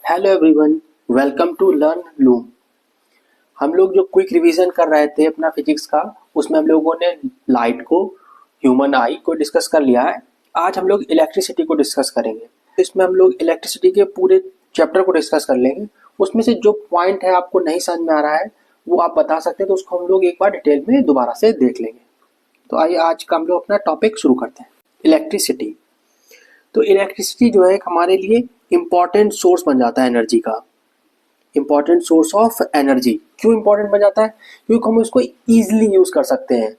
Hello everyone, welcome to Learn Loom. हम लोग जो क्विक रिवीजन कर रहे थे अपना फिजिक्स का, उसमें हम लोगों ने लाइट को, ह्यूमन आई को डिस्कस कर लिया है। आज हम लोग इलेक्ट्रिसिटी को डिस्कस करेंगे। इसमें हम लोग इलेक्ट्रिसिटी के पूरे चैप्टर को डिस्कस कर लेंगे। उसमें से जो पॉइंट है आपको नहीं समझ में आ रहा है वो आप बता सकते हैं, तो उसको हम लोग एक बार डिटेल में दोबारा से देख लेंगे। तो आइए आज का हम लोग अपना टॉपिक शुरू करते हैं, इलेक्ट्रिसिटी। तो इलेक्ट्रिसिटी जो है हमारे लिए इम्पॉर्टेंट सोर्स बन जाता है एनर्जी का, इम्पॉर्टेंट सोर्स ऑफ एनर्जी। क्यों इम्पॉर्टेंट बन जाता है? क्योंकि हम उसको ईजिली यूज कर सकते हैं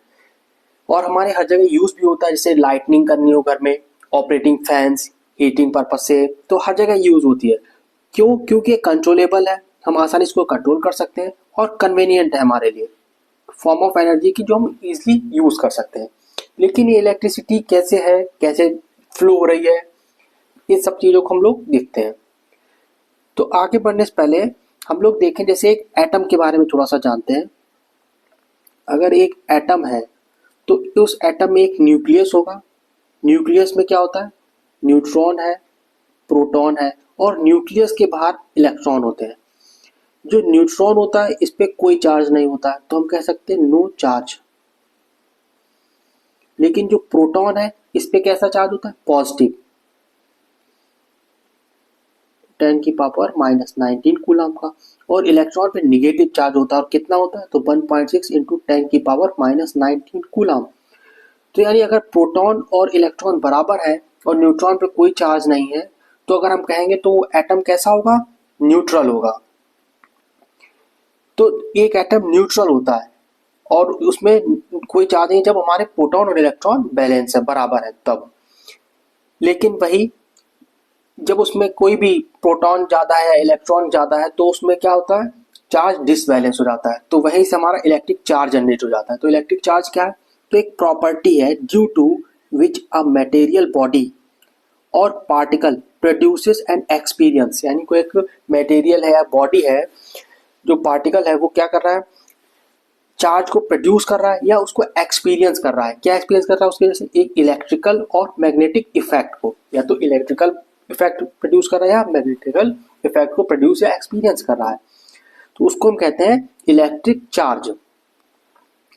और हमारे हर जगह यूज भी होता है। जैसे लाइटनिंग करनी हो घर में, ऑपरेटिंग फैंस, हीटिंग पर्पज से, तो हर जगह यूज होती है। क्यों? क्योंकि कंट्रोलेबल है, हम आसानी इसको कंट्रोल कर सकते हैं और कन्वीनियंट है हमारे लिए, फॉर्म ऑफ एनर्जी की जो हम इजिली यूज कर सकते हैं। लेकिन ये इलेक्ट्रिसिटी कैसे है, कैसे फ्लो हो रही है, इन सब चीजों को हम लोग देखते हैं। तो आगे बढ़ने से पहले हम लोग देखें, जैसे एक एटम के बारे में थोड़ा सा जानते हैं। अगर एक एटम है तो उस एटम में एक न्यूक्लियस होगा। न्यूक्लियस में क्या होता है? न्यूट्रॉन है, प्रोटॉन है और न्यूक्लियस के बाहर इलेक्ट्रॉन होते हैं। जो न्यूट्रॉन होता है इस पे कोई चार्ज नहीं होता है, तो हम कह सकते हैं नो चार्ज। लेकिन जो प्रोटॉन है इस पे कैसा चार्ज होता है? पॉजिटिव, 10⁻⁻19 कूलम का। और इलेक्ट्रॉन पे निगेटिव चार्ज होता है, और कितना होता है? तो 1.6 इंटू 10⁻⁻19 कूलम। तो यानी अगर प्रोटॉन और इलेक्ट्रॉन बराबर है और न्यूट्रॉन पे कोई चार्ज नहीं है, तो अगर हम कहेंगे तो वो एटम कैसा होगा? न्यूट्रल होगा। तो एक एटम न्यूट्रल होता है और उसमें कोई चार्ज नहीं जब हमारे प्रोटॉन और इलेक्ट्रॉन बैलेंस है, बराबर है तब। लेकिन वही जब उसमें कोई भी प्रोटॉन ज्यादा है, इलेक्ट्रॉन ज्यादा है, तो उसमें क्या होता है? चार्ज डिसबैलेंस हो जाता है। तो वहीं से हमारा इलेक्ट्रिक चार्ज जनरेट हो जाता है। तो इलेक्ट्रिक चार्ज क्या है? तो एक प्रॉपर्टी है due to which a material body और पार्टिकल प्रोड्यूसेस एन एक्सपीरियंस। यानी कोई एक मटेरियल है या बॉडी है, जो पार्टिकल है वो क्या कर रहा है? चार्ज को प्रोड्यूस कर रहा है या उसको एक्सपीरियंस कर रहा है। क्या एक्सपीरियंस कर रहा है? उसकी वजह से एक इलेक्ट्रिकल और मैग्नेटिक इफेक्ट को, या तो इलेक्ट्रिकल इफेक्ट प्रोड्यूस कर रहा है या मैग्नेटिकल इफेक्ट को प्रोड्यूस या एक्सपीरियंस कर रहा है। तो उसको हम कहते हैं इलेक्ट्रिक चार्ज।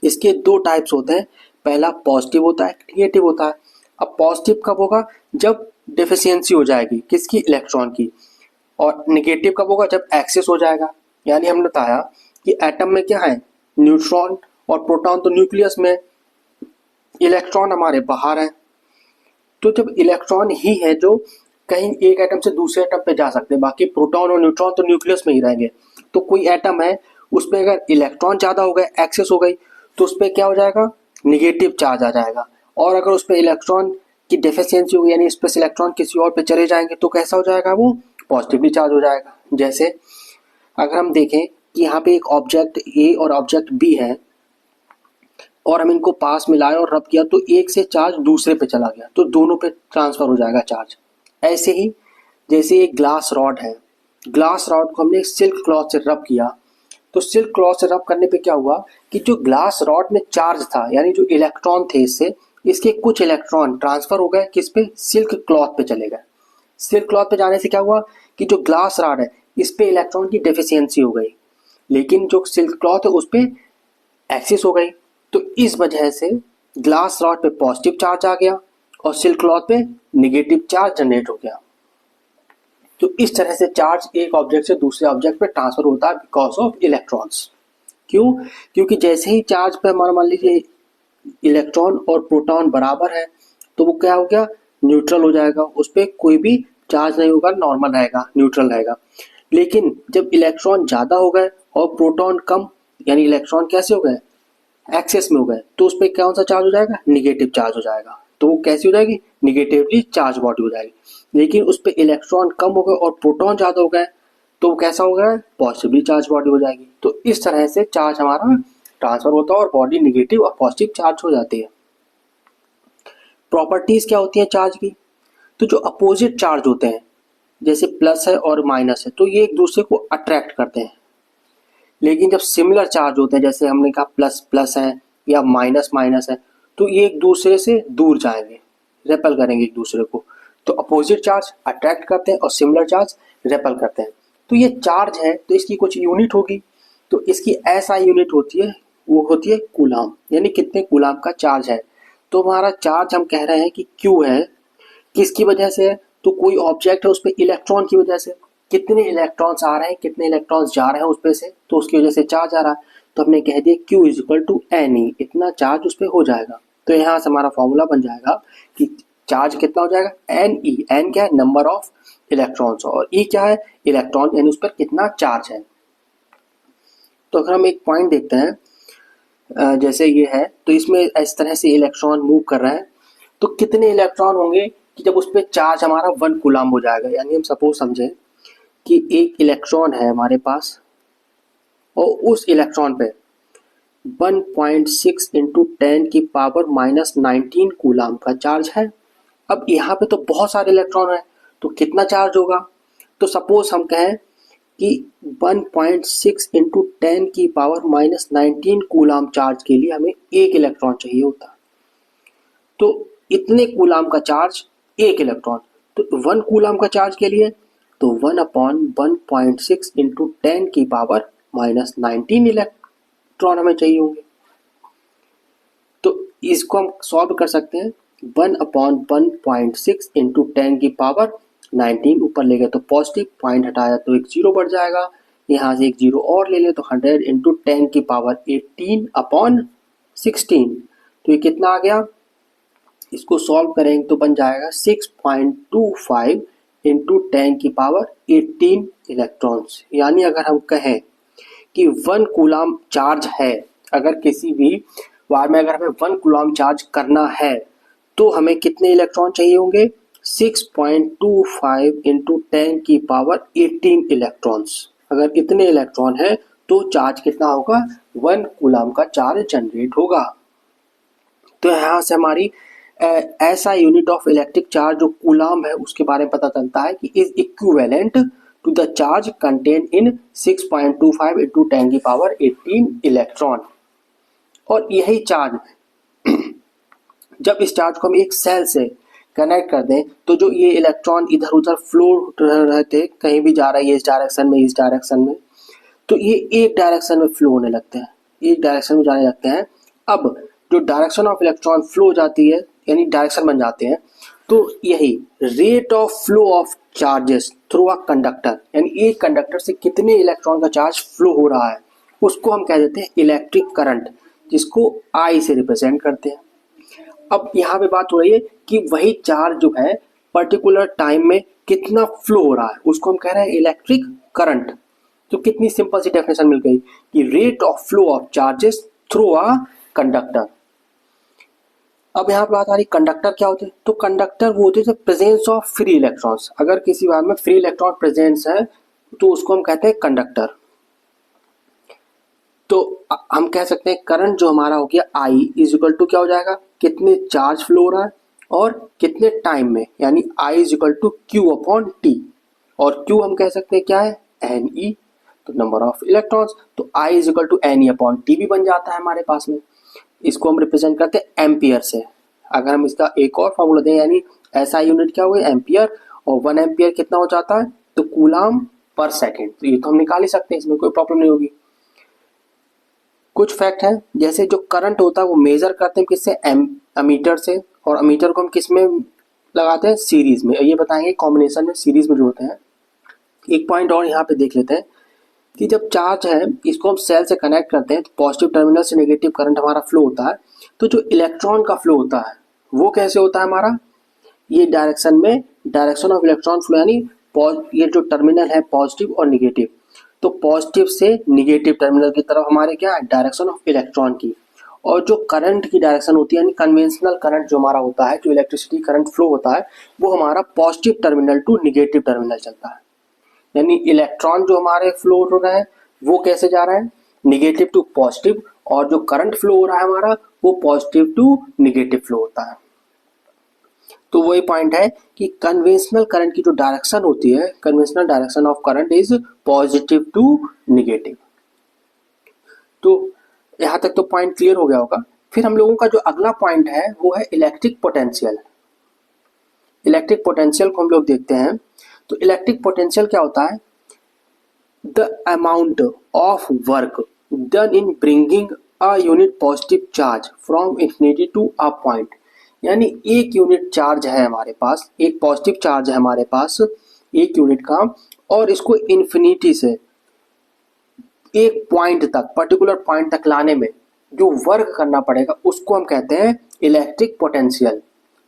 इसके दो टाइप्स होते हैं, पहला पॉजिटिव होता है, नेगेटिव होता है। अब पॉजिटिव कब होगा? जब डेफिशिएंसी हो जाएगी किसकी? इलेक्ट्रॉन की। और नेगेटिव कब होगा? जब एक्सेस हो जाएगा। यानी हमने बताया कि एटम में क्या है? न्यूट्रॉन और प्रोटॉन तो न्यूक्लियस में, इलेक्ट्रॉन हमारे बाहर है। तो जब इलेक्ट्रॉन ही है जो कहीं एक एटम से दूसरे एटम पे जा सकते हैं, बाकी प्रोटॉन और न्यूट्रॉन तो न्यूक्लियस में ही रहेंगे। तो कोई एटम है उसमें अगर इलेक्ट्रॉन ज्यादा हो गए, एक्सेस हो गई, तो उस पर क्या हो जाएगा? निगेटिव चार्ज आ जाएगा। और अगर उस पर इलेक्ट्रॉन की डेफिशिएंसी होगी, यानी स्पेस इलेक्ट्रॉन किसी और पे चले जाएंगे, तो कैसा हो जाएगा? वो पॉजिटिवली चार्ज हो जाएगा। जैसे अगर हम देखें कि यहाँ पे एक ऑब्जेक्ट ए और ऑब्जेक्ट बी है और हम इनको पास में लाए और रब किया, तो एक से चार्ज दूसरे पे चला गया, तो दोनों पे ट्रांसफर हो जाएगा चार्ज। ऐसे ही जैसे एक ग्लास रॉड है, ग्लास रॉड को हमने सिल्क क्लॉथ से रब किया, तो सिल्क क्लॉथ से रब करने पे क्या हुआ कि जो ग्लास रॉड में चार्ज था, यानी जो इलेक्ट्रॉन थे इससे, इसके कुछ इलेक्ट्रॉन ट्रांसफर हो गए किस पे? सिल्क क्लॉथ पे चले गए। सिल्क क्लॉथ पे जाने से क्या हुआ कि जो ग्लास रॉड है इस पे इलेक्ट्रॉन की डेफिशिएंसी हो गई, लेकिन जो सिल्क क्लॉथ है उस पे एक्सेस हो गई। तो इस वजह से ग्लास रॉड पे पॉजिटिव चार्ज आ गया और सिल्क क्लॉथ पे नेगेटिव चार्ज जनरेट हो गया। तो इस तरह से चार्ज एक ऑब्जेक्ट से दूसरे ऑब्जेक्ट पे ट्रांसफर होता है बिकॉज ऑफ इलेक्ट्रॉन्स। क्यों? क्योंकि जैसे ही चार्ज पे हमारा मान लीजिए इलेक्ट्रॉन और प्रोटॉन बराबर है, तो वो क्या हो गया? न्यूट्रल हो जाएगा, उस पर कोई भी चार्ज नहीं होगा, नॉर्मल रहेगा, न्यूट्रल रहेगा। लेकिन जब इलेक्ट्रॉन ज्यादा हो गए और प्रोटॉन कम, यानी इलेक्ट्रॉन कैसे हो गए? एक्सेस में हो गए, तो उस पर कौन सा चार्ज हो जाएगा? निगेटिव चार्ज हो जाएगा। तो वो कैसी हो जाएगी? निगेटिवली चार्ज बॉडी हो जाएगी। लेकिन उस पर इलेक्ट्रॉन कम हो गए और प्रोटॉन ज्यादा हो गए, तो वो कैसा हो गया? पॉजिटिवली चार्ज बॉडी हो जाएगी। तो इस तरह से चार्ज हमारा ट्रांसफर होता है और बॉडी निगेटिव और पॉजिटिव चार्ज हो जाती है। प्रॉपर्टीज क्या होती है चार्ज की? तो जो अपोजिट चार्ज होते हैं, जैसे प्लस है और माइनस है, तो ये एक दूसरे को अट्रैक्ट करते हैं। लेकिन जब सिमिलर चार्ज होते हैं, जैसे हमने कहा प्लस प्लस है या माइनस माइनस है, तो ये एक दूसरे से दूर जाएंगे, रेपल करेंगे एक दूसरे को। तो अपोजिट चार्ज अट्रैक्ट करते हैं और सिमिलर चार्ज रेपल करते हैं। तो ये चार्ज है तो इसकी कुछ यूनिट होगी, तो इसकी एसआई यूनिट होती है, वो होती है कूलाम, यानी कितने कूलाम का चार्ज है। तो हमारा चार्ज हम कह रहे हैं कि क्यू है, किसकी वजह से है, तो कोई ऑब्जेक्ट है उस पर इलेक्ट्रॉन की वजह से, कितने इलेक्ट्रॉन्स आ रहे हैं कितने इलेक्ट्रॉन्स जा रहे हैं उस पे से, तो उसकी वजह से चार्ज आ रहा है। तो हमने कह दिया Q is equal to N E, इतना चार्ज उस पर हो जाएगा। तो यहाँ से हमारा फॉर्मूला बन जाएगा कि चार्ज कितना हो जाएगा, एन ई, एन क्या है, नंबर ऑफ इलेक्ट्रॉन्स, और ई क्या है, इलेक्ट्रॉन, यानी उस पर कितना चार्ज है। तो अगर हम एक पॉइंट देखते हैं, जैसे ये है, तो इसमें इस तरह से इलेक्ट्रॉन मूव कर रहे हैं, तो कितने इलेक्ट्रॉन होंगे कि जब उस पर चार्ज हमारा 1 कूलाम हो जाएगा। यानी हम सपोज समझें कि एक इलेक्ट्रॉन है हमारे पास और उस इलेक्ट्रॉन पे 1.6 इंटू 10 की पावर माइनस 19 कूलाम का चार्ज है। अब यहाँ पे तो बहुत सारे इलेक्ट्रॉन है, तो कितना चार्ज होगा, तो सपोज हम कहें कि 1.6 इंटू 10 की पावर माइनस 19 कूलाम चार्ज के लिए हमें एक इलेक्ट्रॉन चाहिए होता। तो इतने कूलाम का चार्ज एक इलेक्ट्रॉन, तो 1 कूलाम का चार्ज के लिए तो 1/1.6 इंटू 10 की पावर माइनस 19 इलेक्ट्रॉन हमें चाहिए होंगे। तो इसको हम सॉल्व कर सकते हैं, 1/1.6 इंटू 10 की पावर 19 ऊपर ले गए तो पॉजिटिव, पॉइंट हटाया तो एक जीरो बढ़ जाएगा, यहाँ से एक जीरो और ले ले तो 100 इंटू 10 की पावर 18/16, तो ये कितना आ गया, इसको सॉल्व करेंगे तो बन जाएगा 6.25 इंटू 10 की पावर 18 इलेक्ट्रॉन्स। यानी अगर हम कहें कि 1 कूलाम चार्ज है, अगर किसी भी वायर में अगर हमें 1 कूलाम चार्ज करना है तो हमें कितने इलेक्ट्रॉन चाहिए होंगे, 6.25 इंटू 10 की पावर 18 इलेक्ट्रॉन्स। अगर इतने इलेक्ट्रॉन है तो चार्ज कितना होगा, 1 कूलाम का चार्ज जनरेट होगा। तो यहाँ से हमारी ऐसा यूनिट ऑफ इलेक्ट्रिक चार्ज जो कूलाम है उसके बारे में पता चलता है कि इज equivalent to the charge contain in 6.25 into 10 की पावर 18 इलेक्ट्रॉन। और यही चार्ज जब इस चार्ज को हम एक सेल से कनेक्ट कर दें तो जो ये इलेक्ट्रॉन इधर उधर फ्लो रहते, कहीं भी जा रहा है, इस डायरेक्शन में इस डायरेक्शन में, तो ये एक डायरेक्शन में फ्लो होने लगते हैं, एक डायरेक्शन में जाने लगते हैं। अब जो डायरेक्शन ऑफ इलेक्ट्रॉन फ्लो हो जाती है, यानी डायरेक्शन बन जाते हैं, तो यही rate of flow of charges through a conductor, यानी एक कंडक्टर से कितने इलेक्ट्रॉन का चार्ज फ्लो हो रहा है उसको हम कह देते हैं इलेक्ट्रिक करंट, जिसको आई से रिप्रेजेंट करते हैं। अब यहाँ पे बात हो रही है कि वही चार्ज जो है पर्टिकुलर टाइम में कितना फ्लो हो रहा है उसको हम कह रहे हैं इलेक्ट्रिक करंट। तो कितनी सिंपल सी डेफिनेशन मिल गई कि rate of flow of charges through a conductor. अब यहाँ पे बात आ रही कंडक्टर क्या होते हैं, तो कंडक्टर वो होते हैं प्रेजेंस ऑफ फ्री इलेक्ट्रॉन्स। अगर किसी वायर में फ्री इलेक्ट्रॉन प्रेजेंस है तो उसको हम कहते हैं कंडक्टर। तो हम कह सकते हैं करंट जो हमारा हो गया आई इज इक्वल टू क्या हो जाएगा, कितने चार्ज फ्लो हो रहा है और कितने टाइम में, यानी I is equal to Q upon T, और क्यू हम कह सकते हैं क्या है, एन ई, तो नंबर ऑफ इलेक्ट्रॉन्स, तो I is equal to N E upon T भी बन जाता है हमारे पास में। इसको हम रिप्रेजेंट करते हैं एम्पियर से। अगर हम इसका एक और फॉर्मूला दें, यानी ऐसा यूनिट क्या हुआ एम्पियर, और 1 एम्पियर कितना हो जाता है, तो कूलाम पर सेकेंड। तो ये तो हम निकाल ही सकते हैं, इसमें कोई प्रॉब्लम नहीं होगी। कुछ फैक्ट है, जैसे जो करंट होता है वो मेजर करते हैं किससे, अमीटर से, और अमीटर को हम किस में लगाते हैं, सीरीज में। ये बताएंगे कॉम्बिनेशन में सीरीज में जो होते हैं। एक पॉइंट और यहाँ पे देख लेते हैं कि जब चार्ज है इसको हम सेल से कनेक्ट करते हैं तो पॉजिटिव टर्मिनल से नेगेटिव करंट हमारा फ्लो होता है। तो जो इलेक्ट्रॉन का फ्लो होता है वो कैसे होता है हमारा, ये डायरेक्शन में, डायरेक्शन ऑफ इलेक्ट्रॉन फ्लो, यानी ये जो टर्मिनल है पॉजिटिव और निगेटिव, तो पॉजिटिव से निगेटिव टर्मिनल की तरफ हमारे क्या है, डायरेक्शन ऑफ इलेक्ट्रॉन की। और जो करंट की डायरेक्शन होती है, यानी कन्वेंशनल करंट जो हमारा होता है, जो इलेक्ट्रिसिटी करंट फ्लो होता है, वो हमारा positive terminal to negative terminal चलता है। यानी इलेक्ट्रॉन जो हमारे फ्लो हो रहा है वो कैसे जा रहा है, निगेटिव टू पॉजिटिव, और जो करंट फ्लो हो रहा है हमारा वो पॉजिटिव टू निगेटिव फ्लो होता है। तो वही पॉइंट है कि कन्वेंशनल करंट की जो डायरेक्शन होती है, conventional direction of current is positive to negative. तो यहां तक तो पॉइंट क्लियर हो गया होगा। फिर हम लोगों का जो अगला पॉइंट है वो है इलेक्ट्रिक पोटेंशियल। इलेक्ट्रिक पोटेंशियल को हम लोग देखते हैं। तो इलेक्ट्रिक पोटेंशियल क्या होता है, the amount of work done in bringing a unit positive charge from infinity to a point. यानी एक यूनिट चार्ज है हमारे पास, एक पॉजिटिव चार्ज है हमारे पास एक यूनिट का, और इसको इन्फिनिटी से एक पॉइंट तक, पर्टिकुलर पॉइंट तक लाने में जो वर्क करना पड़ेगा उसको हम कहते हैं इलेक्ट्रिक पोटेंशियल।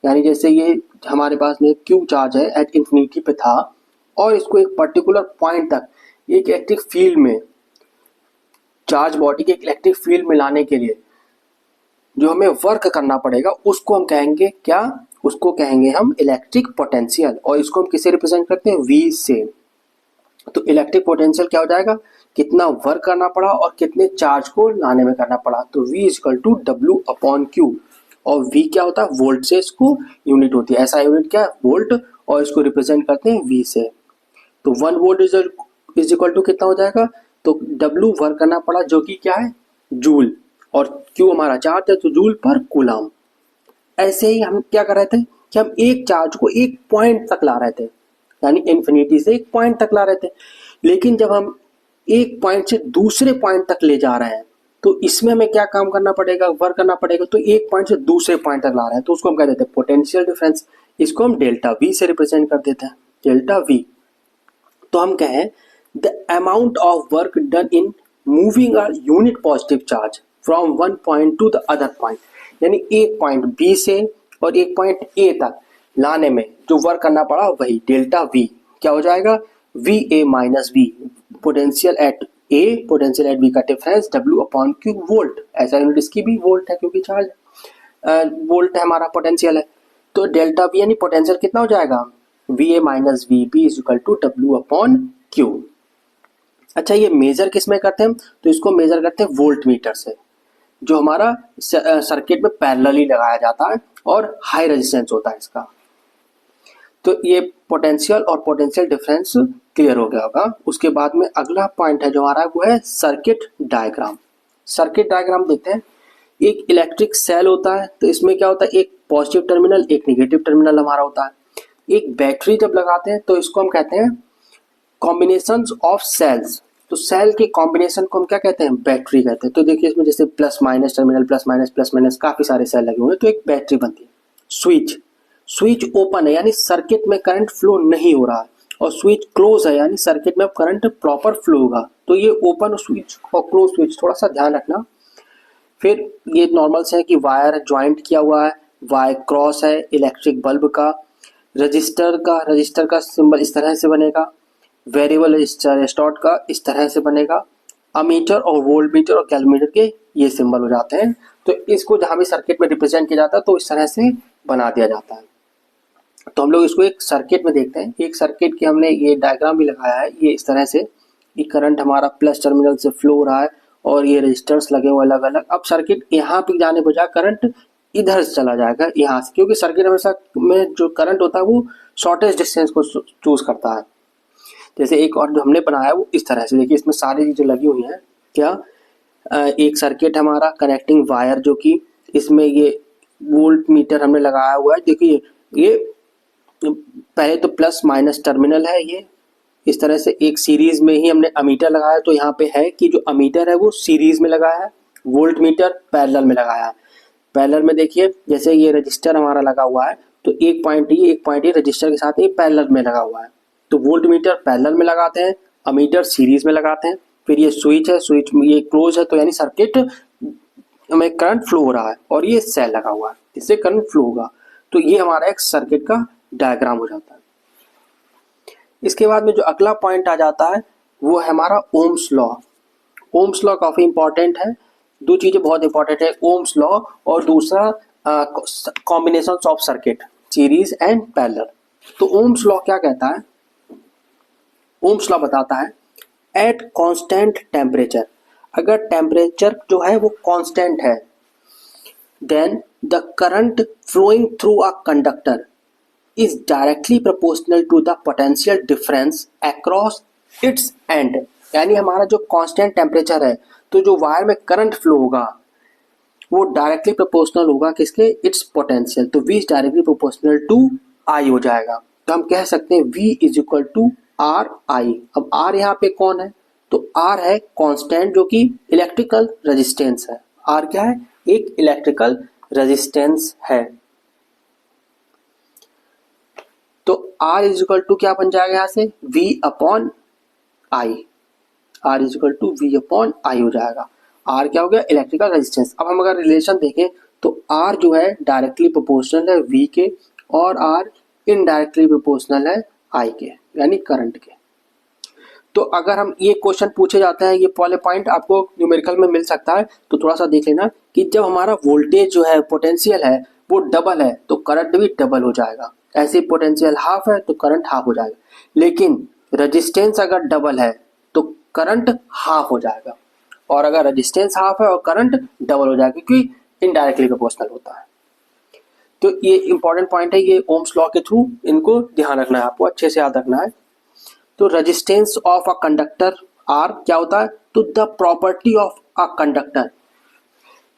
यानी जैसे ये हमारे पास में क्यू चार्ज है एट इंफिनिटी पे था, और इसको एक पर्टिकुलर पॉइंट तक एक इलेक्ट्रिक फील्ड में, चार्ज बॉडी के इलेक्ट्रिक फील्ड में लाने के लिए जो हमें वर्क करना पड़ेगा उसको हम कहेंगे क्या, उसको कहेंगे हम इलेक्ट्रिक पोटेंशियल। और इसको हम किससे रिप्रेजेंट करते हैं, वी से। तो इलेक्ट्रिक पोटेंशियल क्या हो जाएगा, कितना वर्क करना पड़ा और कितने चार्ज को लाने में करना पड़ा। तो V equal to W upon Q, और V क्या होता है, वोल्ट से इसको यूनिट होती है, ऐसा यूनिट क्या है, वोल्ट, और इसको रिप्रेजेंट करते हैं V से। तो 1 वोल्ट इज इक्वल टू कितना हो जाएगा, तो W वर्क करना पड़ा जो कि क्या है, जूल, और Q हमारा चार्ज है तो जूल पर कूलम। ऐसे ही हम क्या कर रहे थे कि हम एक चार्ज को एक पॉइंट तक ला रहे थे, यानी इन्फिनिटी से एक पॉइंट तक ला रहे थे। लेकिन जब हम एक पॉइंट से दूसरे पॉइंट तक ले जा रहे हैं तो इसमें हमें क्या काम करना पड़ेगा, वर्क करना पड़ेगा। तो एक पॉइंट से दूसरे पॉइंट तक ला रहे हैं तो उसको हम कह देते हैं पोटेंशियल डिफरेंस। इसको हम डेल्टा वी से रिप्रेजेंट कर देते हैं, डेल्टा वी। तो हम कहें the amount of work done in moving a unit positive charge from one point two the other point, यानी एक पॉइंट बी से और एक पॉइंट ए तक लाने में जो वर्क करना पड़ा वही डेल्टा वी क्या हो जाएगा, V A minus V, potential at A potential at B का difference W upon Q volt. ऐसा यूनिट इसकी भी वोल्ट है क्योंकि चार्ज वोल्ट है हमारा, पोटेंशियल है। तो डेल्टा वी यानी पोटेंशियल कितना हो जाएगा, V A minus V B is equal to W upon Q. अच्छा, ये मेजर किस में करते हैं, तो इसको मेजर करते हैं वोल्ट मीटर से, जो हमारा सर्किट में पैरेलली लगाया जाता है और हाई रेजिस्टेंस होता है इसका। तो ये पोटेंशियल और पोटेंशियल डिफरेंस क्लियर हो गया होगा। उसके बाद में अगला पॉइंट है जो हमारा वो है सर्किट डायग्राम। सर्किट डायग्राम देखते हैं। एक इलेक्ट्रिक सेल होता है तो इसमें क्या होता है, एक पॉजिटिव टर्मिनल एक नेगेटिव टर्मिनल हमारा होता है। एक बैटरी जब लगाते हैं तो इसको हम कहते हैं कॉम्बिनेशन ऑफ सेल्स। तो सेल के कॉम्बिनेशन को हम क्या कहते हैं, बैटरी कहते हैं। तो देखिए इसमें जैसे plus minus terminal, plus minus काफी सारे सेल लगे हुए हैं तो एक बैटरी बनती है। स्विच ओपन है यानी सर्किट में करंट फ्लो नहीं हो रहा है, और स्विच क्लोज है यानी सर्किट में करंट प्रॉपर फ्लो होगा। तो ये ओपन स्विच और क्लोज स्विच थोड़ा सा ध्यान रखना। फिर ये नॉर्मल से है कि वायर ज्वाइंट किया हुआ है, वाई क्रॉस है इलेक्ट्रिक बल्ब का। रजिस्टर का सिंबल इस तरह से बनेगा, वेरिएबल रजिस्टर स्टॉट का इस तरह से बनेगा। अमीटर और वोल्ट मीटर और कैलमीटर के ये सिंबल हो जाते हैं। तो इसको जहां भी सर्किट में रिप्रेजेंट किया जाता है तो इस तरह से बना दिया जाता है। तो हम लोग इसको एक सर्किट में देखते हैं। एक सर्किट की हमने ये डायग्राम भी लगाया है, ये इस तरह से, ये करंट हमारा प्लस टर्मिनल से फ्लो हो रहा है और ये रजिस्टर्स लगे हुए अलग अलग। अब सर्किट यहाँ पे जाने बजाय करंट इधर से चला जाएगा यहाँ से, क्योंकि सर्किट हमेशा में जो करंट होता है वो शॉर्टेस्ट डिस्टेंस को चूज करता है। जैसे एक और जो हमने बनाया है वो इस तरह से, देखिए इसमें सारी चीजें लगी हुई हैं। क्या एक सर्किट हमारा कनेक्टिंग वायर, जो कि इसमें ये वोल्ट मीटर हमने लगाया हुआ है। देखिए ये पहले तो प्लस माइनस टर्मिनल है, ये इस तरह से एक सीरीज में ही हमने अमीटर लगाया। तो यहाँ पे है कि जो अमीटर है वो सीरीज में लगाया है, वोल्ट मीटर पैरेलल में लगाया है। पैरेलल में देखिए जैसे ये रजिस्टर हमारा लगा हुआ है तो एक पॉइंट ये रजिस्टर के साथ ये पैरेलल में लगा हुआ है। तो वोल्ट मीटर पैरेलल में लगाते हैं, अमीटर सीरीज में लगाते हैं। फिर ये स्विच है, स्विच में ये क्लोज है तो यानी सर्किट में करंट फ्लो हो रहा है, और ये सेल लगा हुआ है इससे करंट फ्लो होगा। तो ये हमारा एक सर्किट का डायग्राम हो जाता है। इसके बाद में जो अगला पॉइंट आ जाता है वो है हमारा ओम्स लॉ। ओम्स लॉ काफी इंपॉर्टेंट है। दो चीजें बहुत इंपॉर्टेंट है, ओम्स लॉ और दूसरा combination of circuit series and parallel. तो ओम्स लॉ क्या कहता है, ओम्स लॉ बताता है एट कांस्टेंट टेम्परेचर, अगर टेम्परेचर जो है वो कांस्टेंट है, then the current flowing through a conductor is directly proportional to the potential difference across its end। यानी हमारा जो कांस्टेंट टेम्परेचर है तो जो वायर में करंट फ्लो होगा वो डायरेक्टली प्रोपोर्शनल होगा किसके, इट्स पोटेंशियल। तो V is directly proportional to I हो जाएगा। तो हम कह सकते हैं V is equal to R I. अब R यहाँ पे कौन है, आर है कांस्टेंट जो कि इलेक्ट्रिकल रेजिस्टेंस है। आर क्या है? एक इलेक्ट्रिकल रेजिस्टेंस है। तो आर इज इक्वल टू क्या बन जाएगा यहां से? V upon I. R is equal to V upon I हो जाएगा। आर क्या हो गया? Electrical resistance. अब हम अगर रिलेशन देखें तो आर जो है डायरेक्टली प्रोपोर्शनल है V के और आर इनडायरेक्टली प्रोपोर्शनल है आई के, यानी करंट के। तो अगर हम ये क्वेश्चन पूछे जाते हैं, ये वाले पॉइंट आपको न्यूमेरिकल में मिल सकता है, तो थोड़ा सा देख लेना कि जब हमारा वोल्टेज जो है पोटेंशियल है वो डबल है तो करंट भी डबल हो जाएगा। ऐसे पोटेंशियल हाफ है तो करंट हाफ हो जाएगा, लेकिन रेजिस्टेंस अगर डबल है तो करंट हाफ हो जाएगा, और अगर रेजिस्टेंस हाफ है और करंट डबल हो जाएगा, क्योंकि इनडायरेक्टली प्रोपोर्शनल होता है। तो ये इंपॉर्टेंट पॉइंट है, ये ओम्स लॉ के थ्रू इनको ध्यान रखना है, आपको अच्छे से याद रखना है। तो resistance of a conductor R क्या होता है? तो the property of a conductor,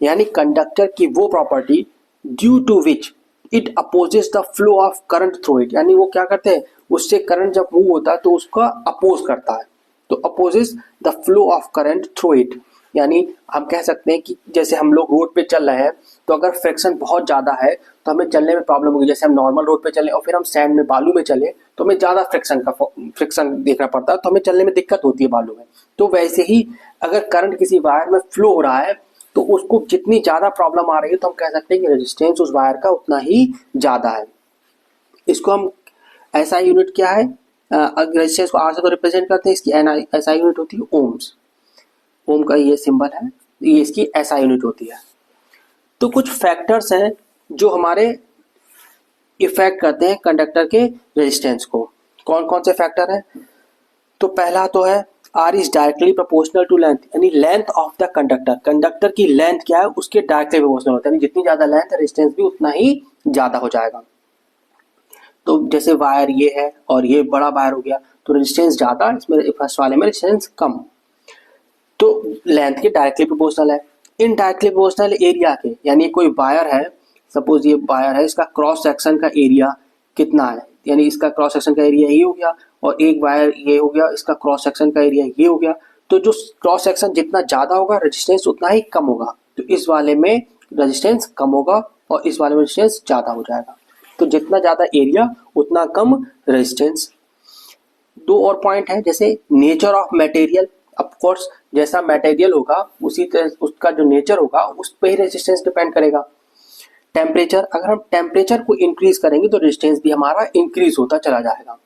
यानी कंडक्टर की वो property due to which it opposes the flow of current through it, यानी वो क्या करते हैं, उससे करंट जब मूव होता है तो उसका अपोज करता है। तो opposes the flow of current through it, यानी हम कह सकते हैं कि जैसे हम लोग रोड पे चल रहे हैं तो अगर फ्रिक्शन बहुत ज़्यादा है तो हमें चलने में प्रॉब्लम होगी। जैसे हम नॉर्मल रोड पे चले और फिर हम सैंड में, बालू में चले तो हमें ज़्यादा फ्रिक्शन देखना पड़ता है, तो हमें चलने में दिक्कत होती है बालू में। तो वैसे ही अगर करंट किसी वायर में फ्लो हो रहा है तो उसको जितनी ज़्यादा प्रॉब्लम आ रही है तो हम कह सकते हैं कि रेजिस्टेंस उस वायर का उतना ही ज़्यादा है। इसको हम एसआई यूनिट क्या है, रेजिस्टेंस को आर से तो रिप्रेजेंट करते हैं, इसकी एसआई यूनिट होती है ओम्स। ओम का ये सिंबल है, ये इसकी एसआई यूनिट होती है। तो कुछ फैक्टर्स हैं जो हमारे इफेक्ट करते हैं कंडक्टर के रेजिस्टेंस को। कौन कौन से फैक्टर हैं? तो पहला तो है R is directly proportional to length, यानी length of the conductor. Conductor की लेंथ क्या है, उसके डायरेक्टली प्रोपोर्शनल होता है, यानी जितनी ज्यादा लेंथ है रेजिस्टेंस भी उतना ही ज्यादा हो जाएगा। तो जैसे वायर ये है और ये बड़ा वायर हो गया तो रेजिस्टेंस ज्यादा, इसमें फर्स्ट वाले में रेजिस्टेंस कम। तो लेंथ के डायरेक्टली प्रोपोर्शनल है। इनडायरेक्टली प्रोपोर्शनल एरिया के, यानी कोई वायर है, सपोज ये वायर है, इसका क्रॉस सेक्शन का एरिया कितना है, यानी इसका क्रॉस सेक्शन का एरिया ये हो गया और एक वायर ये हो गया, इसका क्रॉस सेक्शन का एरिया ये हो गया। तो जो क्रॉस सेक्शन जितना ज्यादा होगा रेजिस्टेंस उतना ही कम होगा। तो इस वाले में रेजिस्टेंस कम होगा और इस वाले में रेजिस्टेंस ज्यादा हो जाएगा। तो जितना ज्यादा एरिया उतना कम रेजिस्टेंस। दो और पॉइंट है, जैसे nature of material. Of course जैसा मटेरियल होगा उसी तरह उसका जो नेचर होगा उस पर ही रेजिस्टेंस डिपेंड करेगा। टेम्परेचर, अगर हम टेम्परेचर को इंक्रीज करेंगे तो रेजिस्टेंस भी हमारा इंक्रीज होता चला जाएगा।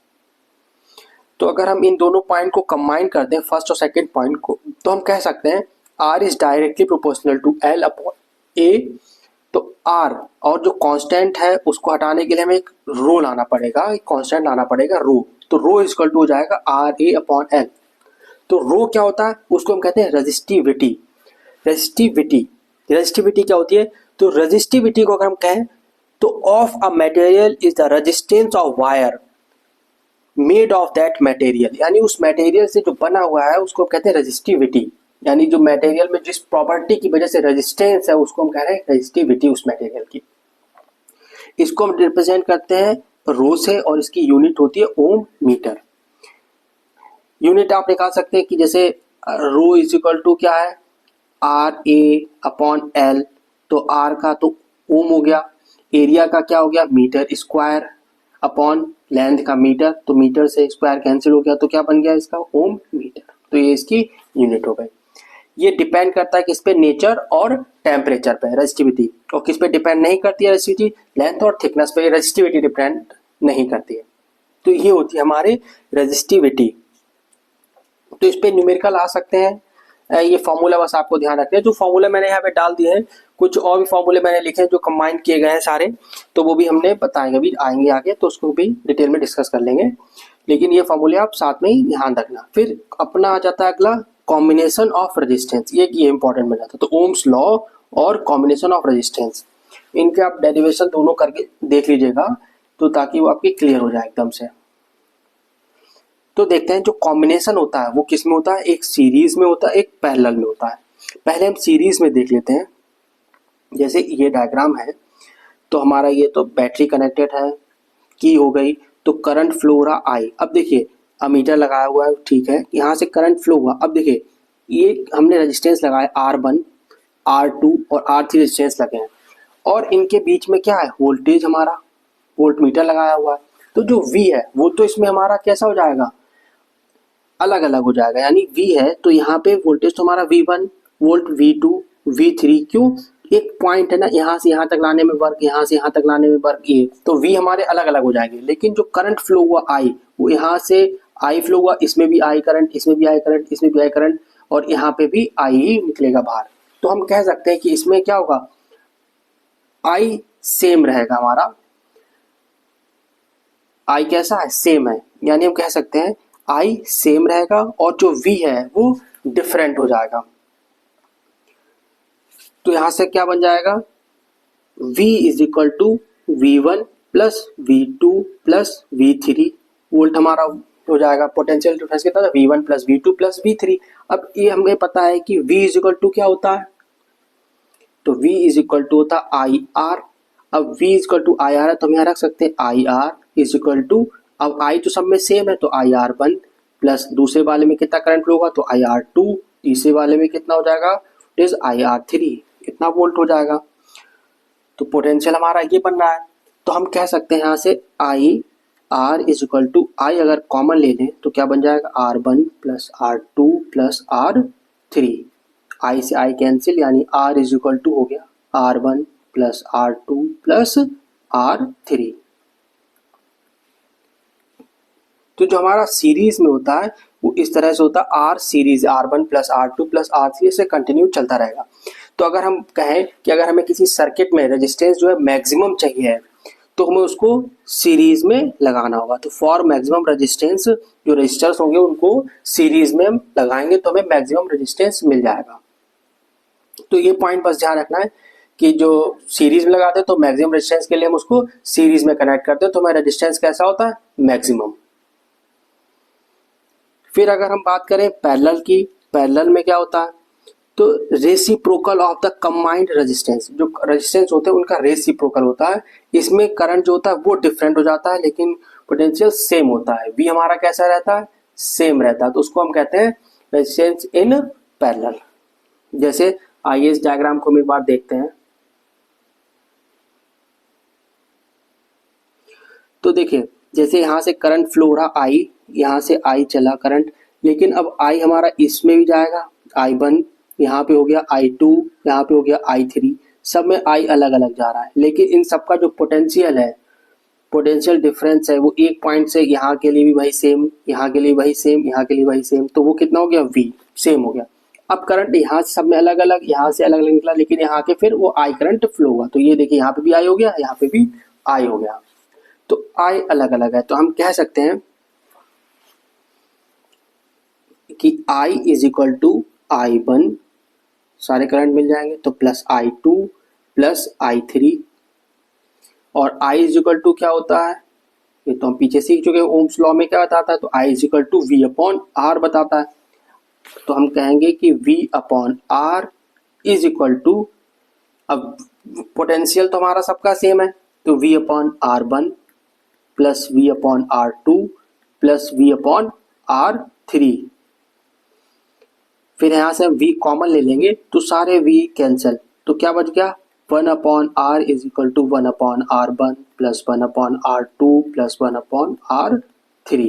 तो अगर हम इन दोनों पॉइंट को कंबाइन कर दें, फर्स्ट और सेकंड पॉइंट को, तो हम कह सकते हैं R is directly proportional to L upon A. तो आर और जो कांस्टेंट है उसको हटाने के लिए हमें एक रो लाना पड़ेगा, एक कांस्टेंट लाना पड़ेगा रो। तो रो इज इक्वल टू हो जाएगा आर ए अपॉन एल। तो रो क्या होता है, उसको हम कहते हैं रेजिस्टिविटी। रेजिस्टिविटी, रेजिस्टिविटी क्या होती है? तो रेजिस्टिविटी को अगर हम कहें तो of a material is the resistance of wire made of that material, यानी उस मटेरियल से जो बना हुआ है उसको हम कहते हैं रेजिस्टिविटी। यानी जो मटेरियल में जिस प्रॉपर्टी की वजह से रेजिस्टेंस है उसको हम कह रहे हैं रेजिस्टिविटी उस मटेरियल की। इसको हम रिप्रेजेंट करते हैं रो से और इसकी यूनिट होती है ओम मीटर। यूनिट आप निकाल सकते हैं कि जैसे रो इज इक्वल टू क्या है, आर ए अपॉन एल। तो आर का तो ओम हो गया, एरिया का क्या हो गया, मीटर स्क्वायर, अपॉन लेंथ का मीटर, तो मीटर से स्क्वायर कैंसिल हो गया तो क्या बन गया इसका, ओम मीटर। तो ये इसकी यूनिट हो गई। ये डिपेंड करता है किस पे, नेचर और टेम्परेचर पे रेजिस्टिविटी। और किस पे डिपेंड नहीं करती है रेजिस्टिविटी, लेंथ और थिकनेस पे रेजिस्टिविटी डिपेंड नहीं करती है। तो ये होती है हमारे रेजिस्टिविटी। तो इस पे न्यूमेरिकल आ सकते हैं, ये फॉर्मूला बस आपको ध्यान रखना है। जो फॉर्मूला मैंने यहाँ पे डाल दिए हैं, कुछ और भी फॉर्मूले मैंने लिखे हैं जो कंबाइन किए गए हैं सारे, तो वो भी हमने बताएंगे, अभी आएंगे आगे तो उसको भी डिटेल में डिस्कस कर लेंगे। लेकिन ये फॉर्मूले आप साथ में ही ध्यान रखना। फिर अपना आ जाता है अगला कॉम्बिनेशन ऑफ रेजिस्टेंस, ये इंपॉर्टेंट बन जाता है। तो ओम्स लॉ और कॉम्बिनेशन ऑफ रेजिस्टेंस, इनके आप डेरिवेशन दोनों करके देख लीजिएगा तो ताकि वो आपकी क्लियर हो जाए एकदम से। तो देखते हैं जो कॉम्बिनेशन होता है वो किस में होता है, एक सीरीज में होता है, एक पैरेलल में होता है। पहले हम सीरीज में देख लेते हैं। जैसे ये डायग्राम है तो हमारा ये तो बैटरी कनेक्टेड है, की हो गई, तो करंट फ्लो हो रहा आई। अब देखिए अमीटर लगाया हुआ है, ठीक है, यहाँ से करंट फ्लो हुआ। अब देखिए ये हमने रेजिस्टेंस लगाए R1, R2 और R3 रेजिस्टेंस लगे हैं और इनके बीच में क्या है, वोल्टेज हमारा वोल्ट मीटर लगाया हुआ है। तो जो V है वो तो इसमें हमारा कैसा हो जाएगा, अलग अलग हो जाएगा। यानी V है तो यहाँ पे वोल्टेज तो हमारा V1 वोल्ट, V2 V3, क्यों, एक पॉइंट है ना, यहाँ से यहाँ तक लाने में वर्क, यहाँ से यहाँ तक लाने में वर्क, ये तो V हमारे अलग अलग हो जाएंगे। लेकिन जो करंट फ्लो हुआ I, वो यहाँ से I फ्लो हुआ, इसमें भी I करंट, इसमें भी I करंट, इसमें भी I करंट और यहाँ पे भी I ही निकलेगा बाहर। तो हम कह सकते हैं कि इसमें क्या होगा, I सेम रहेगा हमारा, I कैसा है, सेम है। यानी हम कह सकते हैं I सेम रहेगा और जो V है वो डिफरेंट हो जाएगा। तो यहां से क्या बन जाएगा, V is equal to V1 plus V2 plus V3 volt हमारा हो जाएगा। पोटेंशियल डिफरेंस कितना था, V1 plus V2 plus V3। अब ये हमें पता है कि V इज इक्वल टू क्या होता है, तो V इज इक्वल टू होता है IR। अब V is equal to IR है तो हम यहाँ रख सकते हैं IR इज इक्वल टू, अब I तो सब में सेम है तो IR1 प्लस दूसरे वाले में कितना करंट फ्लो होगा तो IR2, तीसरे वाले में कितना हो जाएगा, इट इज IR3, इतना वोल्ट हो जाएगा। तो पोटेंशियल हमारा ये बन रहा है। तो हम कह सकते हैं यहाँ से IR इज इक्वल टू, आई अगर कॉमन ले लें तो क्या बन जाएगा, R1 plus R2 plus R3, I से I कैंसिल, यानी R इज इक्वल टू हो गया R1 plus R2 plus R3। तो जो हमारा सीरीज में होता है वो इस तरह से होता है, R series R1 plus R2 plus R3 से कंटिन्यू चलता रहेगा। तो अगर हम कहें कि अगर हमें किसी सर्किट में रेजिस्टेंस जो है मैक्सिमम चाहिए है तो हमें उसको सीरीज में लगाना होगा। तो फॉर मैक्सिमम रेजिस्टेंस जो रेजिस्टर्स होंगे उनको सीरीज में हम लगाएंगे तो हमें मैक्सिमम रेजिस्टेंस मिल जाएगा। तो ये पॉइंट बस ध्यान रखना है कि जो सीरीज में लगाते हैं तो मैक्सिमम रेजिस्टेंस के लिए हम उसको सीरीज में कनेक्ट करते हैं तो हमें रेजिस्टेंस कैसा होता है, मैक्सिमम। फिर अगर हम बात करें पैरेलल की, पैरेलल में क्या होता है, तो reciprocal of the combined resistance, जो रेजिस्टेंस होते हैं उनका रेसिप्रोकल होता है। इसमें करंट जो होता है वो डिफरेंट हो जाता है लेकिन पोटेंशियल सेम होता है। V हमारा कैसा रहता है, सेम रहता है, तो उसको हम कहते हैं रेजिस्टेंस इन पैरेलल। जैसे आइए इस डायग्राम को हम एक बार देखते हैं। तो देखिए जैसे यहाँ से करंट फ्लो हो रहा I, यहाँ से I चला करंट, लेकिन अब I हमारा इसमें भी जाएगा, I1 यहाँ पे हो गया, I2 यहाँ पे हो गया, I3, सब में I अलग अलग जा रहा है। लेकिन इन सबका जो पोटेंशियल है, पोटेंशियल डिफरेंस है, वो एक पॉइंट से यहाँ के लिए भी वही सेम, यहाँ के लिए वही सेम, यहाँ के लिए वही सेम, तो वो कितना हो गया, V सेम हो गया। अब करंट यहाँ से सब में अलग अलग, यहाँ से अलग अलग निकला, लेकिन यहाँ के फिर वो I करंट फ्लो हुआ। तो ये देखिए यहाँ पे भी I हो गया, यहाँ पे भी I हो गया, तो I अलग अलग है। तो हम कह सकते हैं कि I is equal to I1, सारे करंट मिल जाएंगे, तो प्लस I2 प्लस I3, और I इज इक्वल टू क्या होता है, ये तो हम पीछे सीख चुके हैं, ओम्स लॉ में क्या बताता है, तो I is equal to V upon R बताता है। तो हम कहेंगे कि V upon R is equal to, अब पोटेंशियल तो हमारा सबका सेम है, तो V upon R1 plus V upon R2 plus V upon R3। फिर यहाँ से हम V कॉमन ले लेंगे तो सारे V कैंसिल, तो क्या बच गया, 1 upon R is equal to 1 upon R1 plus 1 upon R2 plus 1 upon R3।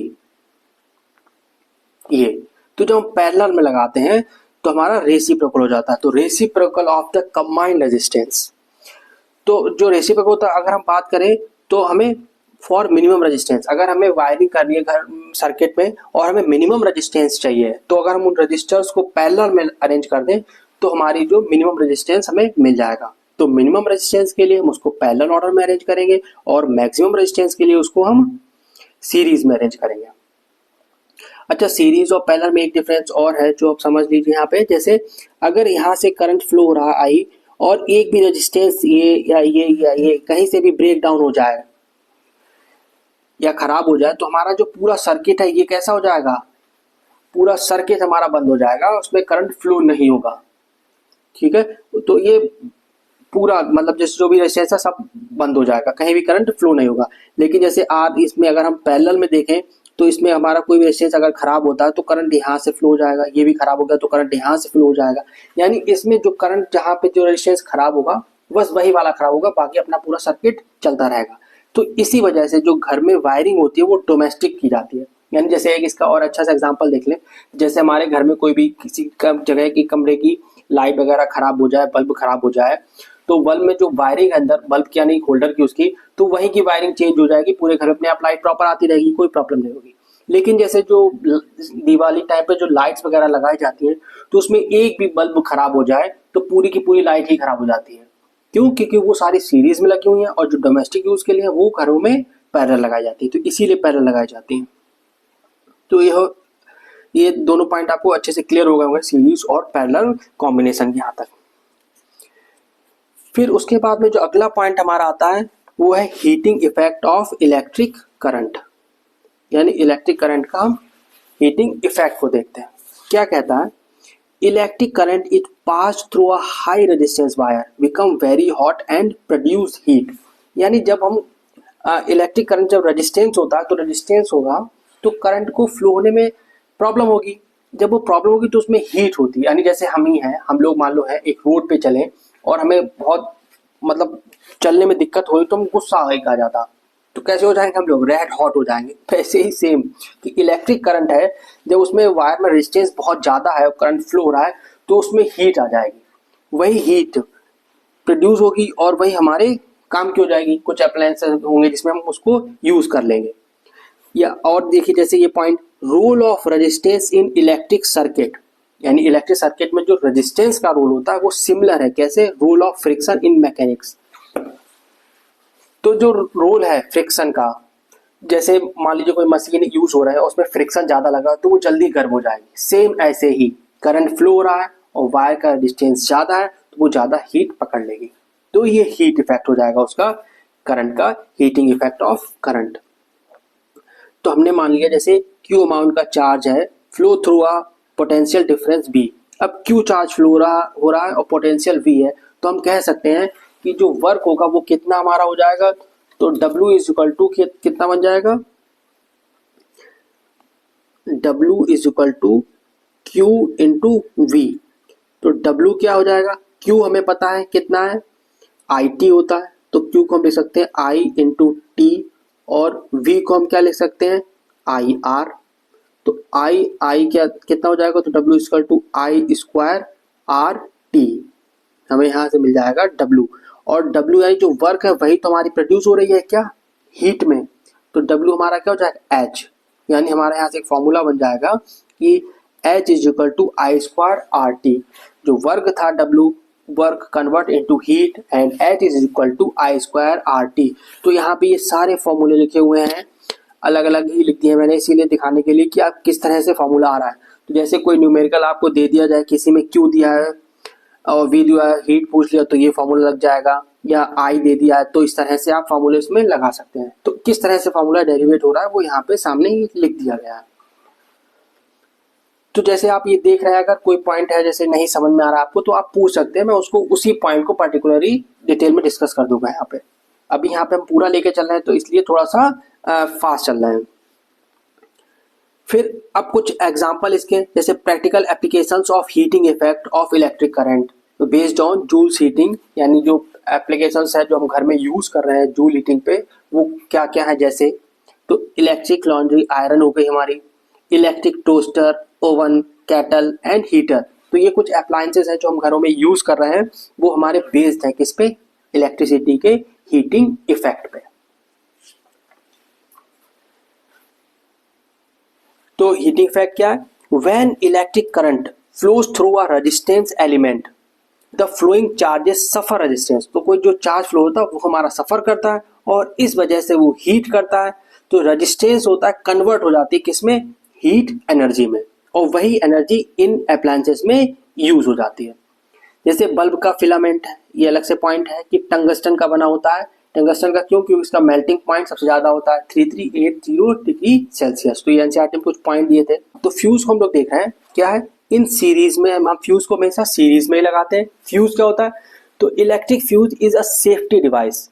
ये तो जब हम पैरेलल में लगाते हैं तो हमारा रेसिप्रोकल हो जाता है। तो reciprocal of the combined resistance, तो जो रेसिप्रोकल होता है, अगर हम बात करें तो हमें फॉर मिनिमम रेजिस्टेंस, अगर हमें वायरिंग करनी है घर सर्किट में और हमें मिनिमम रेजिस्टेंस चाहिए, तो अगर हम उन रजिस्टर्स को पैरेलल में अरेंज कर दें तो हमारी जो मिनिमम रेजिस्टेंस हमें मिल जाएगा। तो मिनिमम रेजिस्टेंस के लिए हम उसको पैरेलल ऑर्डर में अरेंज करेंगे और मैक्सिमम रेजिस्टेंस के लिए उसको हम सीरीज में अरेंज करेंगे। अच्छा, सीरीज और पैरेलल में एक डिफरेंस और है जो आप समझ लीजिए यहाँ पे। जैसे अगर यहाँ से करंट फ्लो हो रहा आई और एक भी रेजिस्टेंस ये कहीं से भी ब्रेक डाउन हो जाए या खराब हो जाए तो हमारा जो पूरा सर्किट है ये कैसा हो जाएगा, पूरा सर्किट हमारा बंद हो जाएगा, उसमें करंट फ्लो नहीं होगा। ठीक है, तो ये पूरा मतलब जैसे जो भी रेजिस्टेंस है सब बंद हो जाएगा, कहीं भी करंट फ्लो नहीं होगा। लेकिन जैसे आप इसमें अगर हम पैरेलल में देखें तो इसमें हमारा कोई भी रेजिस्टेंस अगर खराब होता है तो करंट यहाँ से फ्लो हो जाएगा, ये भी खराब हो गया तो करंट यहाँ से फ्लो हो जाएगा। यानी इसमें जो करंट जहाँ पे जो रेजिस्टेंस खराब होगा बस वही वाला खराब होगा, बाकी अपना पूरा सर्किट चलता रहेगा। तो इसी वजह से जो घर में वायरिंग होती है वो डोमेस्टिक की जाती है। यानी जैसे एक इसका और अच्छा सा एग्जांपल देख लें, जैसे हमारे घर में कोई भी किसी जगह की कमरे की लाइट वगैरह खराब हो जाए, बल्ब खराब हो जाए, तो बल्ब में जो वायरिंग है अंदर बल्ब की यानी होल्डर की उसकी, तो वही की वायरिंग चेंज हो जाएगी, पूरे घर में अपने आप लाइट प्रॉपर आती रहेगी, कोई प्रॉब्लम नहीं होगी। लेकिन जैसे जो दिवाली टाइम पे जो लाइट्स वगैरह लगाई जाती है तो उसमें एक भी बल्ब खराब हो जाए तो पूरी की पूरी लाइट ही खराब हो जाती है। क्यों? क्योंकि वो सारी सीरीज में लगी हुई है और जो डोमेस्टिक यूज के लिए वो घरों में पैरेलल लगाई जाती है, तो इसीलिए पैरेलल लगाई जाती है। तो ये दोनों पॉइंट आपको अच्छे से क्लियर हो गए होंगे, सीरीज और पैरेलल कॉम्बिनेशन यहाँ तक। फिर उसके बाद में जो अगला पॉइंट हमारा आता है वो है heating effect of electric current. यानी इलेक्ट्रिक करंट का हीटिंग इफेक्ट को देखते हैं। क्या कहता है? Electric current it pass through a high resistance wire become very hot and produce heat. यानी जब हम इलेक्ट्रिक करंट जब रेजिस्टेंस होता है तो रेजिस्टेंस होगा तो करंट को फ्लो होने में प्रॉब्लम होगी। जब वो प्रॉब्लम होगी तो उसमें हीट होती है। यानी जैसे हम ही हैं, हम लोग मान लो है एक रोड पे चलें और हमें बहुत मतलब चलने में दिक्कत हुई तो हम गुस्सा आ जाता, तो कैसे हो जाएंगे हम लोग? रेड हॉट हो जाएंगे। वैसे ही सेम कि इलेक्ट्रिक करंट है, जब उसमें वायर में रेजिस्टेंस बहुत ज़्यादा है और करंट फ्लो हो रहा है तो उसमें हीट आ जाएगी। वही हीट प्रोड्यूस होगी और वही हमारे काम की हो जाएगी। कुछ अप्लायंसेस होंगे जिसमें हम उसको यूज़ कर लेंगे। या और देखिए जैसे ये point, role of resistance in electric circuit. यानी इलेक्ट्रिक सर्किट में जो रेजिस्टेंस का रोल होता है वो सिमिलर है। कैसे? Role of friction in mechanics. तो जो रोल है फ्रिक्शन का, जैसे मान लीजिए कोई मशीन यूज हो रहा है और उसमें फ्रिक्शन ज्यादा लगा तो वो जल्दी गर्म हो जाएगी। सेम ऐसे ही करंट फ्लो हो रहा है और वायर का डिस्टेंस ज्यादा है तो वो ज्यादा हीट पकड़ लेगी, तो ये हीट इफेक्ट हो जाएगा उसका, करंट का हीटिंग इफेक्ट ऑफ करंट। तो हमने मान लिया जैसे क्यू अमाउंट का चार्ज है, flow through a potential difference B. अब क्यू चार्ज फ्लो हो रहा है और पोटेंशियल वी है, तो हम कह सकते हैं कि जो वर्क होगा वो कितना हमारा हो जाएगा, तो W इज इक्वल टू कितना बन जाएगा? W is equal to Q into V। तो W क्या हो जाएगा? Q हमें पता है कितना है, IT होता है, तो Q को हम लिख सकते हैं I इंटू T और V को हम क्या लिख सकते हैं? IR। तो I क्या कितना हो जाएगा? तो W is equal to I square RT। हमें यहाँ से मिल जाएगा W, और W यानी जो वर्क है वही तो हमारी प्रोड्यूस हो रही है क्या? हीट में। तो W हमारा क्या हो जाएगा? H। यानी हमारे यहाँ से एक फॉर्मूला बन जाएगा कि H is equal to I square R T. जो वर्क था W, work convert into heat, and H is equal to I square R T. तो यहाँ पे ये सारे फॉर्मूले लिखे हुए हैं, अलग अलग ही लिख दिए मैंने इसीलिए दिखाने के लिए कि आप किस तरह से फॉर्मूला आ रहा है। तो जैसे कोई न्यूमेरिकल आपको दे दिया जाए, किसी में Q दिया है और V दिया है, हीट पूछ लिया तो ये फॉर्मूला लग जाएगा, या I दे दिया है तो इस तरह से आप फॉर्मूले इसमें लगा सकते हैं। तो किस तरह से फॉर्मूला डेरिवेट हो रहा है वो यहाँ पे सामने ही लिख दिया गया है। तो जैसे आप ये देख रहे हैं, अगर कोई पॉइंट है जैसे नहीं समझ में आ रहा है आपको तो आप पूछ सकते हैं, मैं उसको उसी पॉइंट को पर्टिकुलरली डिटेल में डिस्कस कर दूंगा यहाँ पे। अभी यहाँ पे हम पूरा लेके चल रहे हैं तो इसलिए थोड़ा सा फास्ट चल रहे हैं। फिर अब कुछ एग्जांपल इसके, जैसे practical applications of heating effect of electric current तो बेस्ड ऑन जूल्स हीटिंग। यानी जो एप्लीकेशंस है जो हम घर में यूज कर रहे हैं जूल हीटिंग पे, वो क्या क्या है, जैसे तो इलेक्ट्रिक लॉन्ड्री आयरन हो गई हमारी, electric toaster, oven, kettle and heater. तो ये कुछ अप्लायंसेस हैं जो हम घरों में यूज कर रहे हैं, वो हमारे बेस्ड है किस पे? इलेक्ट्रिसिटी के हीटिंग इफेक्ट पे। तो हीटिंग इफेक्ट क्या है? When electric current flows through a resistance element the flowing charges suffer resistance. तो कोई जो चार्ज फ्लो होता है वो हमारा सफर करता है और इस वजह से वो हीट करता है, तो रेजिस्टेंस होता है कन्वर्ट हो जाती है किसमें? हीट एनर्जी में, और वही एनर्जी इन अप्लायंसेस में यूज हो जाती है। जैसे बल्ब का फिलामेंट है, ये अलग से पॉइंट है कि टंगस्टन का बना होता है। टंगस्टन का क्यों? क्योंकि इसका मेल्टिंग पॉइंट सबसे ज्यादा होता है 3380 डिग्री सेल्सियस। तो ये एनसीईआरटी में कुछ पॉइंट दिए थे। तो फ्यूज को हम लोग देख रहे हैं क्या है, इन सीरीज में हम फ्यूज को हमेशा सीरीज में ही लगाते हैं। फ्यूज क्या होता है? तो electric fuse is a safety device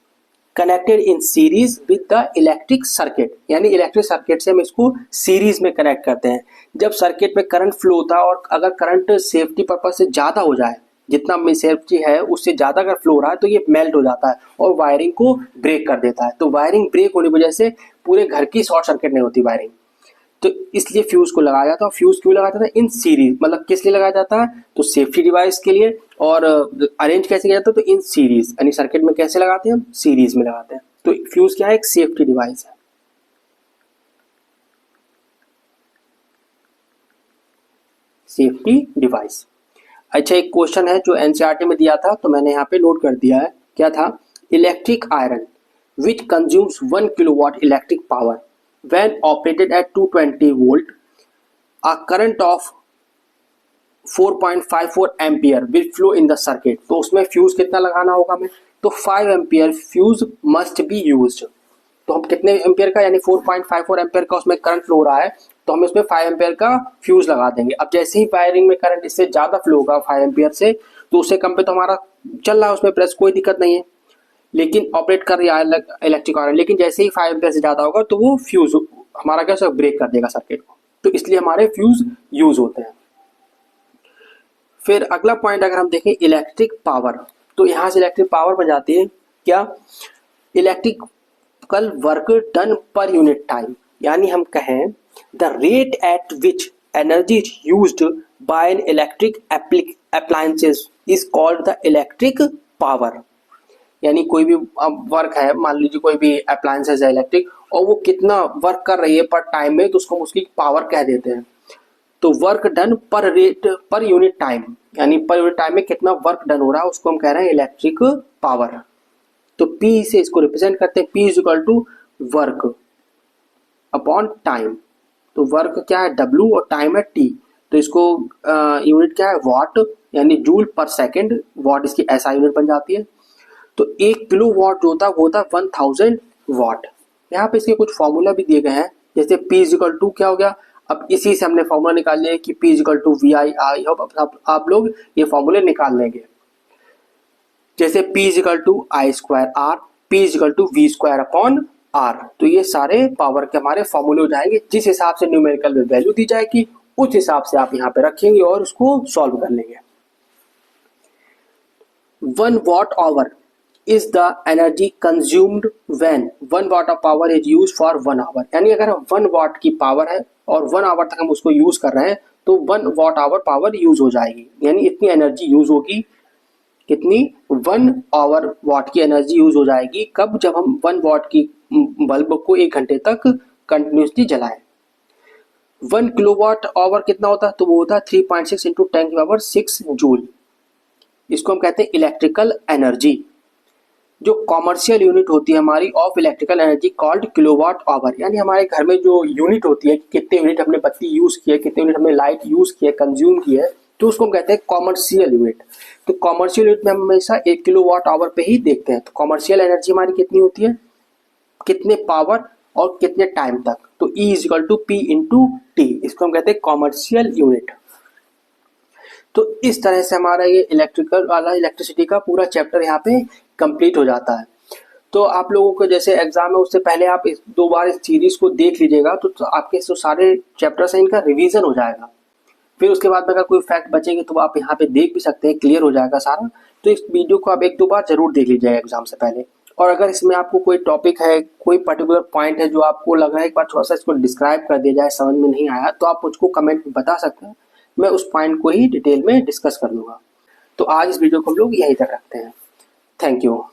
connected in series with the electric circuit, यानी इलेक्ट्रिक सर्किट से हम इसको सीरीज में कनेक्ट करते हैं। जब सर्किट में करंट फ्लो होता है और अगर करंट सेफ्टी पर्पज से ज़्यादा हो जाए, जितना में सेफ्टी है उससे ज़्यादा अगर फ्लो हो रहा है तो ये मेल्ट हो जाता है और वायरिंग को ब्रेक कर देता है। तो वायरिंग ब्रेक होने की वजह से पूरे घर की शॉर्ट सर्किट नहीं होती वायरिंग, तो इसलिए फ्यूज को लगाया जाता है। फ्यूज क्यों लगाया जाता है? इन सीरीज, मतलब किस लिए लगाया जाता है? तो सेफ्टी डिवाइस के लिए। और अरेंज कैसे किया जाता है? तो इन सीरीज, यानी सर्किट में कैसे लगाते हैं? हम सीरीज में लगाते हैं। तो फ्यूज क्या है? एक सेफ्टी डिवाइस है। Safety device. अच्छा, एक क्वेश्चन है जो एनसीईआरटी में दिया था, तो मैंने यहाँ पे नोट कर दिया है। क्या था? Electric iron which consumes 1 kilowatt electric power when operated at 220 volt, a current of 4.54 ampere will flow in the circuit। तो उसमें फ्यूज कितना लगाना होगा हमें? तो 5 ampere fuse must be used. तो हम कितने एम्पियर का, यानी 4.54 एम्पियर का उसमें करंट फ्लो हो रहा है, तो हम इसमें 5 एम्पियर का फ्यूज लगा देंगे। अब जैसे ही वायरिंग में करंट इससे ज्यादा फ्लो होगा 5 एम्पियर से, तो उससे कम पे तो हमारा चल रहा है उसमें प्रेस, कोई दिक्कत नहीं है, लेकिन ऑपरेट कर रहा है इलेक्ट्रिक आयरन। लेकिन जैसे ही 5 एम्पियर से ज्यादा होगा तो वो फ्यूज हमारा क्या ब्रेक कर देगा सर्किट को, तो इसलिए हमारे फ्यूज यूज होते हैं। फिर अगला पॉइंट अगर हम देखें इलेक्ट्रिक पावर, तो यहां से इलेक्ट्रिक पावर बन जाती है क्या? Electrical work done per unit time, यानी हम कहें the rate at which energy is used by an electric appliances is called the electric power. यानी कोई भी वर्क है, मान लीजिए कोई भी अप्लायंसेस है इलेक्ट्रिक, और वो कितना वर्क कर रही है पर टाइम में, तो उसको हम उसकी पावर कह देते हैं। तो वर्क डन पर रेट पर यूनिट टाइम, यानी पर यूनिट टाइम में कितना वर्क डन हो रहा है उसको हम कह रहे हैं इलेक्ट्रिक पावर। तो P से इसको रिप्रेजेंट करते हैं, P is equal to work upon time. तो वर्क क्या है? W और टाइम है T। तो इसको यूनिट क्या है? वॉट, यानी जूल पर सेकेंड। वॉट इसकी SI यूनिट बन जाती है। तो 1 किलो वॉट जो होता है वो होता है 1000 वॉट। यहाँ पे इसके कुछ फॉर्मूला भी दिए गए हैं, जैसे P इक्वल टू क्या हो गया? अब इसी से हमने फॉर्मूला निकाल लिया कि P equal to VI। I hope आप लोग ये फॉर्मूले निकाल लेंगे। जैसे P equal to I square R, P equal to V square upon R. तो ये सारे पावर के हमारे फॉर्मूले हो जाएंगे। जिस हिसाब से न्यूमेरिकल वैल्यू दी जाएगी उस हिसाब से आप यहाँ पे रखेंगे और उसको सॉल्व कर लेंगे। 1 watt hour is the energy consumed when 1 watt of power is used for 1 hour। यानी अगर 1 watt की पावर है और 1 आवर तक हम उसको यूज कर रहे हैं तो 1 watt hour पावर यूज हो जाएगी, यानी इतनी एनर्जी यूज होगी। कितनी? 1 आवर वाट की एनर्जी यूज हो जाएगी। कब? जब हम 1 watt की बल्ब को 1 घंटे तक कंटिन्यूसली जलाएं। 1 किलोवाट आवर कितना होता है? तो वो होता है 3.6 इंटू 10 की पावर 6 जूल। इसको हम कहते हैं इलेक्ट्रिकल एनर्जी। जो कॉमर्शियल यूनिट होती है हमारी of electrical energy called kilowatt hour, यानी हमारे घर में जो यूनिट होती है, कितने यूनिट हमने बत्ती यूज की है, कितने यूनिट हमने लाइट यूज की है, कंज्यूम की है, तो उसको हम कहते हैं कॉमर्शियल यूनिट। तो कॉमर्शियल यूनिट में हम हमेशा 1 किलोवाट आवर पे ही देखते हैं। तो कॉमर्शियल एनर्जी हमारी कितनी होती है? कितने पावर और कितने टाइम तक? तो E is equal to P into T. इसको हम कहते हैं कॉमर्शियल यूनिट। तो इस तरह से हमारा ये इलेक्ट्रिकल वाला इलेक्ट्रिसिटी का पूरा चैप्टर यहाँ पे कंप्लीट हो जाता है। तो आप लोगों को जैसे एग्जाम है उससे पहले आप 2 बार इस सीरीज को देख लीजिएगा, तो आपके जो सारे चैप्टर्स हैं इनका रिवीजन हो जाएगा। फिर उसके बाद में अगर कोई फैक्ट बचेंगे तो आप यहाँ पे देख भी सकते हैं, क्लियर हो जाएगा सारा। तो इस वीडियो को आप 1-2 बार जरूर देख लीजिएगा एग्जाम से पहले। और अगर इसमें आपको कोई टॉपिक है, कोई पर्टिकुलर पॉइंट है जो आपको लग रहा है एक बार थोड़ा सा इसको डिस्क्राइब कर दिया जाए, समझ में नहीं आया, तो आप मुझको कमेंट में बता सकते हैं। मैं उस पॉइंट को ही डिटेल में डिस्कस कर लूँगा। तो आज इस वीडियो को हम लोग यहीं तक रखते हैं। Thank you.